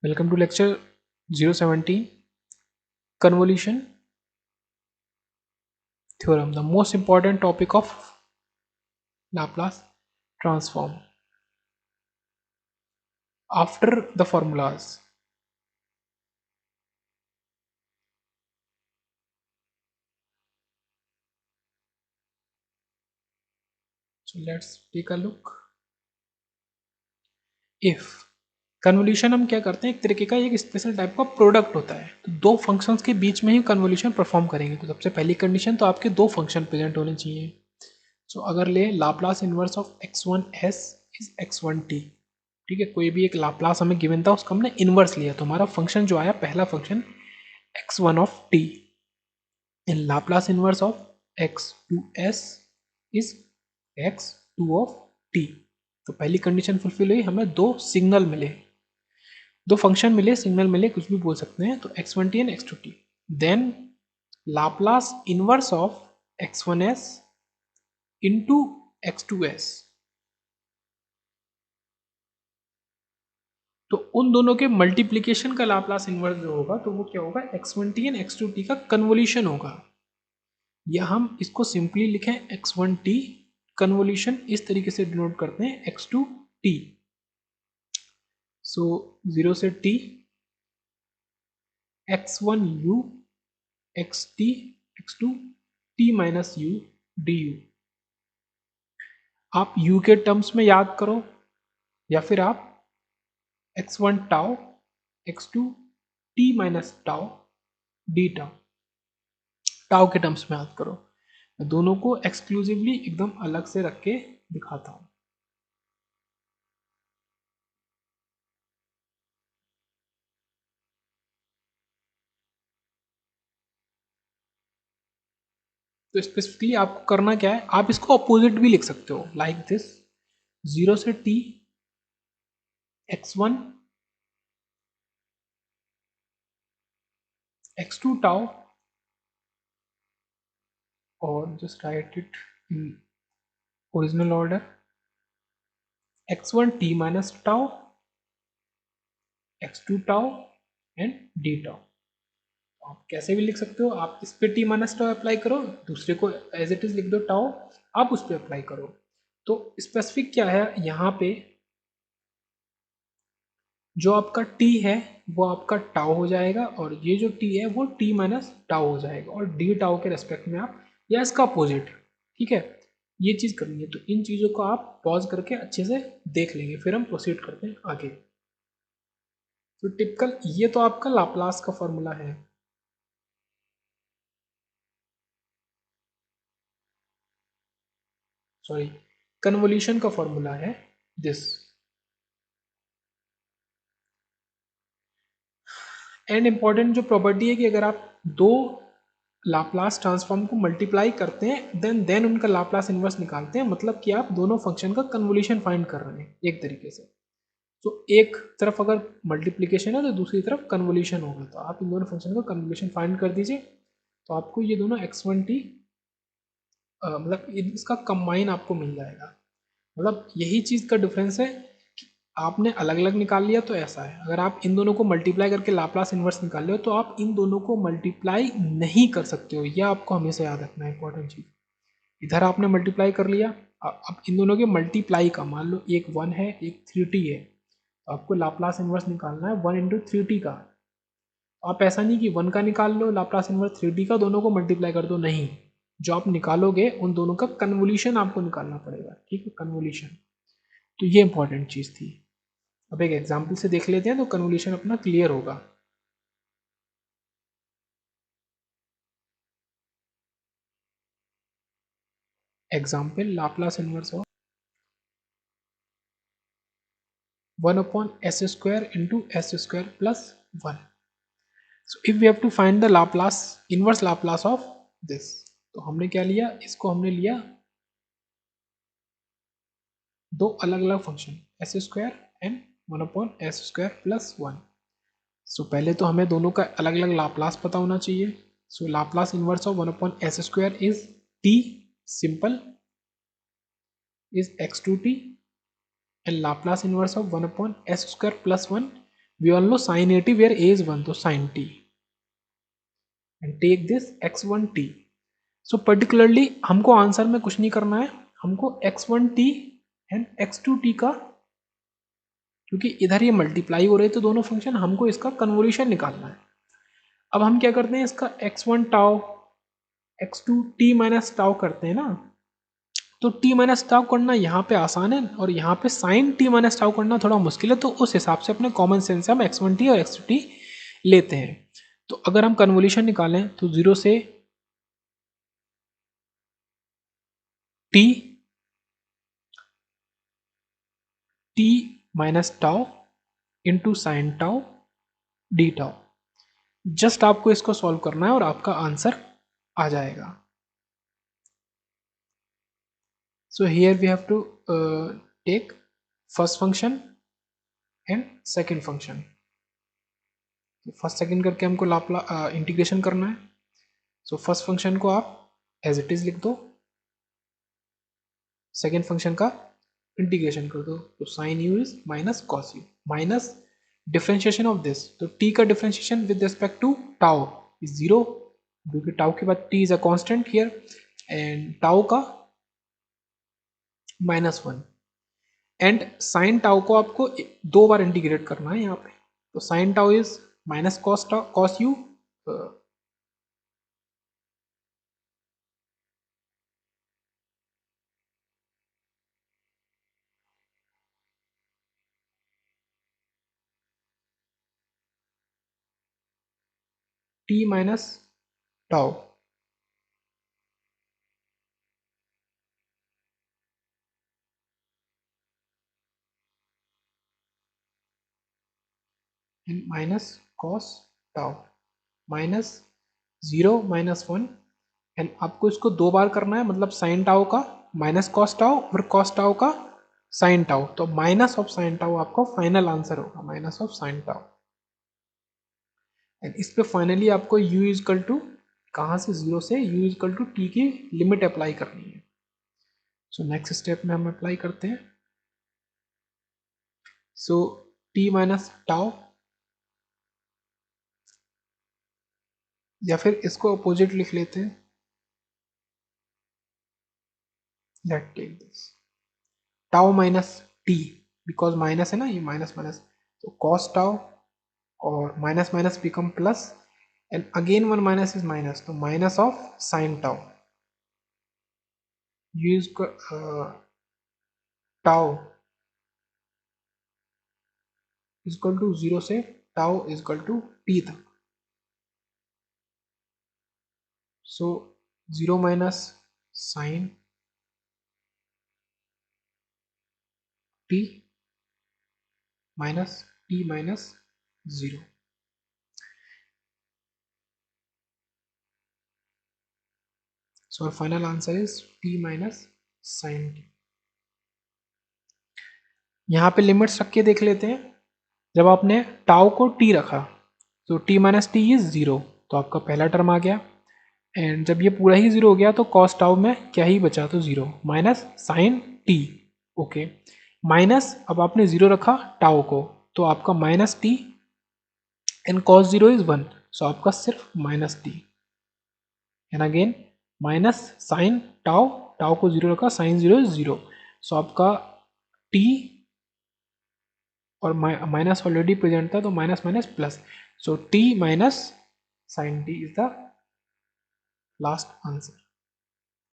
Welcome to lecture 017 convolution theorem, the most important topic of Laplace transform. After the formulas, so let's take a look. If convolution हम क्या करते हैं, एक तरीके का एक स्पेशल टाइप का प्रोडक्ट होता है, तो दो फंक्शंस के बीच में ही कन्वोल्यूशन परफॉर्म करेंगे। तो सबसे पहली कंडीशन तो आपके दो फंक्शन प्रेजेंट होने चाहिए। सो अगर ले Laplace inverse of x1s is x1t, ठीक है, कोई भी एक लाप्लास हमें गिवन था, उसका हमने इनवर्स लिया, तो हमारा फंक्शन जो आया पहला function x1 of t in Laplace inverse of x2s is x2 of t। तो पहली कंडीशन फुलफिल हुई, हमें दो सिग्नल मिले, दो फंक्शन मिले, सिग्नल मिले, कुछ भी बोल सकते हैं। तो x1t and x2t, then Laplace inverse of x1s into x2s, तो उन दोनों के मल्टीप्लीकेशन का लाप्लास इनवर्स जो होगा तो वो क्या होगा, x1t एंड x2t का कन्वोल्यूशन होगा। या हम इसको सिंपली लिखें x1t कन्वोल्यूशन, इस तरीके से डिनोट करते हैं x2t। सो 0 से t x1u xt x2 t minus u du। आप u के टर्म्स में याद करो, या फिर आप x1 tau x2 t minus tau D tau, tau के टर्म्स में याद करो। मैं दोनों को एक्सक्लूसिवली एकदम अलग से रख के दिखाता हूं। तो स्पेसिफिकली आपको करना क्या है, आप इसको अपोजिट भी लिख सकते हो, लाइक दिस 0 से t x1 x2 टाउ, और just right it in original order x1 t minus tau x2 tau and D tau. आप कैसे भी लिख सकते हो, आप इस पे टी माइनस टाउ अप्लाई करो, दूसरे को एज इट इज लिख दो टाउ, आप उस पर अप्लाई करो। तो स्पेसिफिक क्या है यहाँ पे, जो आपका t है वो आपका टाउ हो जाएगा, और ये जो t है वो t माइनस टाउ हो जाएगा, और डी टाउ के रेस्पेक्ट में आप, या इसका अपोजिट, ठीक है, ये चीज़ करनी है। तो इन चीज़ों को आप पॉज करके अच्छे से देख लेंगे, फिर हम प्रोसीड करते हैं आगे। तो टिपिकल ये तो आपका लाप्लास का फॉर्मूला है। सॉरी, कन्वोल्यूशन का फॉर्मूला है दिस। एंड इंपॉर्टेंट जो प्रॉपर्टी है कि अगर आप दो लाप्लास ट्रांसफॉर्म को मल्टीप्लाई करते हैं देन उनका लाप्लास इनवर्स निकालते हैं, मतलब कि आप दोनों फंक्शन का कन्वोल्यूशन फाइंड कर रहे हैं एक तरीके से। तो एक तरफ अगर मल्टीप्लीकेशन है तो दूसरी तरफ कन्वोल्यूशन होगा, तो आप इन दोनों फंक्शन का कन्वोल्यूशन फाइंड कर दीजिए, तो आपको ये दोनों x1t मतलब इसका कंबाइन आपको मिल जाएगा। मतलब यही चीज़ का डिफरेंस है कि आपने अलग अलग निकाल लिया तो ऐसा है, अगर आप इन दोनों को मल्टीप्लाई करके लाप्लास इनवर्स निकाल रहे हो तो आप इन दोनों को मल्टीप्लाई नहीं कर सकते हो, यह आपको हमेशा याद रखना है, इंपॉर्टेंट चीज़। इधर आपने मल्टीप्लाई कर लिया, अब इन दोनों के मल्टीप्लाई का, मान लो एक 1 है एक 3t है, तो आपको लाप्लास इनवर्स निकालना है 1 इंटू 3t का। आप ऐसा नहीं कि 1 का निकाल लो लाप्लास इनवर्स 3t का, दोनों को मल्टीप्लाई कर दो, नहीं, जो आप निकालोगे उन दोनों का कन्वोल्यूशन आपको निकालना पड़ेगा, ठीक है, कन्वोल्यूशन। तो ये इंपॉर्टेंट चीज़ थी। अब एक एग्जाम्पल से देख लेते हैं तो कन्वोल्यूशन अपना क्लियर होगा। Example, Laplace inverse of 1 upon S square into s square plus 1। So if we have to find the Laplace inverse Laplace of this, तो हमने क्या लिया, इसको हमने लिया दो अलग अलग function S square and 1 upon S square plus 1। सो पहले तो हमें दोनों का अलग अलग लाप्लास पता होना चाहिए। So Laplace inverse of 1 upon S square is T simple is x2t, and Laplace inverse of 1 upon s square plus 1 we all know sine a t where a is 1, तो sine t and take this x1t। So particularly हमको answer में कुछ नहीं करना है, हमको x1t and x2t का, क्योंकि इधर ये मल्टीप्लाई हो रहे थे दोनों फंक्शन, हमको इसका कन्वोल्यूशन निकालना है। अब हम क्या करते हैं, इसका x1 tau x2 t minus tau करते हैं ना, तो t माइनस टाउ करना यहाँ पे आसान है और यहाँ पे साइन t माइनस टाउ करना थोड़ा मुश्किल है, तो उस हिसाब से अपने कॉमन सेंस से हम x1t और x2t लेते हैं। तो अगर हम कन्वोल्यूशन निकालें तो 0 से t minus tau into sine tau D tau, just आपको इसको सॉल्व करना है और आपका आंसर आ जाएगा। So here we have to take first function and second function. First second करके हमको लाप्ला इंटीग्रेशन करना है। सो फर्स्ट फंक्शन को आप एज इट इज लिख दो, सेकंड फंक्शन का इंटीग्रेशन कर दो, तो sine u is minus cos u minus differentiation of this, तो t का differentiation with respect to tau is 0, क्योंकि टाउ के बाद t is a constant here, and tau का -1, एंड साइन टाउ को आपको 2 बार इंटीग्रेट करना है यहाँ पे, तो sine tau is minus cos u t minus tau and minus cos tau minus 0 -1, and आपको इसको 2 बार करना है, मतलब साइन टाउ का माइनस कॉस टाउ और कॉस टाउ का साइन टाउ, तो माइनस ऑफ साइन टाउ आपको फाइनल आंसर होगा, minus of sine tau. And इस पे फाइनली आपको u इजकल टू कहाँ से 0 से u इजकल टू t की लिमिट अप्लाई करनी है। सो नेक्स्ट स्टेप में हम अप्लाई करते हैं। सो t माइनस टाउ, या फिर इसको अपोजिट लिख लेते हैं, let take this tau minus T, because minus है ना, ये माइनस माइनस, तो कॉस टाउ और minus minus become plus, and again one minus is minus, तो minus of sine tau, use tau equal to 0 से टाउ इजकल टू टी तक, so 0 minus sine T minus T minus 0, so our final answer is t minus sin t। यहाँ पे limits रख के देख लेते हैं। जब आपने टाउ को t रखा तो t माइनस टी इज 0, तो आपका पहला टर्म आ गया, एंड जब ये पूरा ही 0 हो गया तो कॉस टाउ में क्या ही बचा, तो 0 minus sine t, okay, minus अब आपने 0 रखा टाउ को, तो आपका minus t and cos 0 is 1, so आपका सिर्फ minus t, and again minus sine tau, tau को 0 रखा, साइन 0 इज 0, सो आपका t और माइनस ऑलरेडी प्रेजेंट था, तो minus minus plus, so t minus sine t is the last answer.